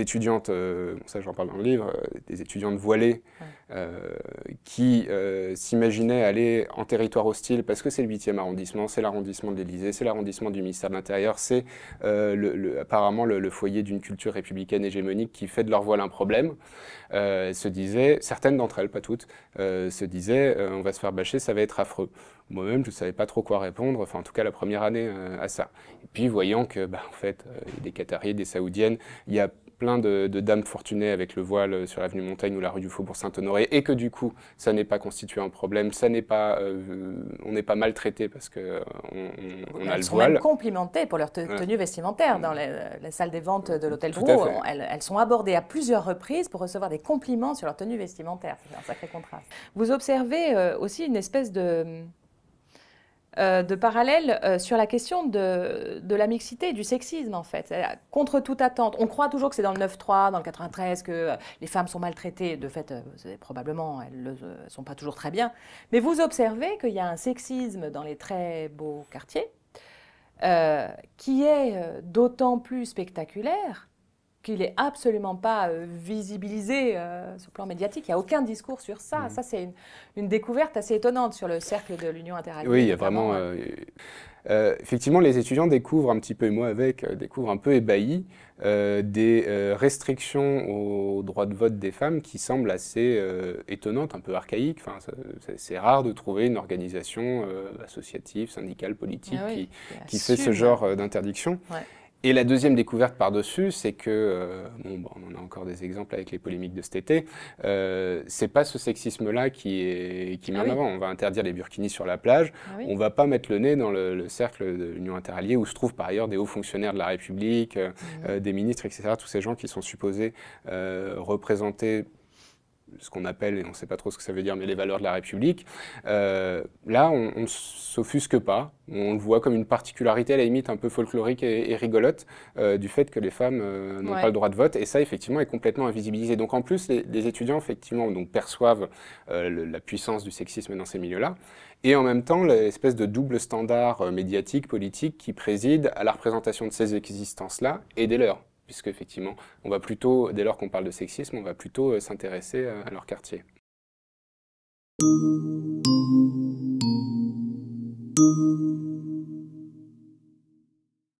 étudiantes, ça j'en parle dans le livre, des étudiantes voilées qui s'imaginaient aller en territoire hostile parce que c'est le 8e arrondissement, c'est l'arrondissement de l'Élysée, c'est l'arrondissement du ministère de l'Intérieur, c'est apparemment le foyer d'une culture républicaine hégémonique qui fait de leur voile un problème. Se disaient, certaines d'entre elles, pas toutes, se disaient on va se faire bâcher, ça va être affreux. Moi-même, je ne savais pas trop quoi répondre, enfin en tout cas la première année à ça. Et puis voyant que, en fait, il y a des Qataris, des Saoudiennes, il y a plein de dames fortunées avec le voile sur l'avenue Montaigne ou la rue du Faubourg-Saint-Honoré, et que du coup, ça n'est pas constitué un problème, ça n'est pas, on n'est pas maltraité parce qu'on a le voile. Elles sont même complimentées pour leur tenue vestimentaire. Dans les salles des ventes de l'hôtel Drouot, elles sont abordées à plusieurs reprises pour recevoir des compliments sur leur tenue vestimentaire. C'est un sacré contraste. Vous observez aussi une espèce de parallèle sur la question de la mixité, du sexisme en fait. Contre toute attente, on croit toujours que c'est dans le 9-3, dans le 93, que les femmes sont maltraitées. De fait, probablement, elles ne sont pas toujours très bien. Mais vous observez qu'il y a un sexisme dans les très beaux quartiers qui est d'autant plus spectaculaire qu'il n'est absolument pas visibilisé sur le plan médiatique. Il n'y a aucun discours sur ça. Ça, c'est une découverte assez étonnante sur le cercle de l'Union interalliée. Oui, il y a vraiment... effectivement, les étudiants découvrent un petit peu, et moi avec, découvrent un peu ébahis des restrictions au droit de vote des femmes qui semblent assez étonnantes, un peu archaïques. Enfin, c'est rare de trouver une organisation associative, syndicale, politique qui fait ce genre d'interdiction. Ouais. Et la deuxième découverte par-dessus, c'est que, on en a encore des exemples avec les polémiques de cet été, c'est pas ce sexisme-là qui met en avant. On va interdire les burkinis sur la plage, on va pas mettre le nez dans le cercle de l'Union interalliée où se trouvent par ailleurs des hauts fonctionnaires de la République, des ministres, etc. Tous ces gens qui sont supposés représenter ce qu'on appelle, et on ne sait pas trop ce que ça veut dire, mais les valeurs de la République. Là, on ne s'offusque pas, on le voit comme une particularité à la limite un peu folklorique et rigolote du fait que les femmes n'ont pas le droit de vote, et ça, effectivement, est complètement invisibilisé. Donc en plus, les étudiants, effectivement, donc, perçoivent la puissance du sexisme dans ces milieux-là, et en même temps, l'espèce de double standard médiatique, politique, qui préside à la représentation de ces existences-là et des leurs. Puisque effectivement, on va plutôt, dès lors qu'on parle de sexisme, on va plutôt s'intéresser à leur quartier.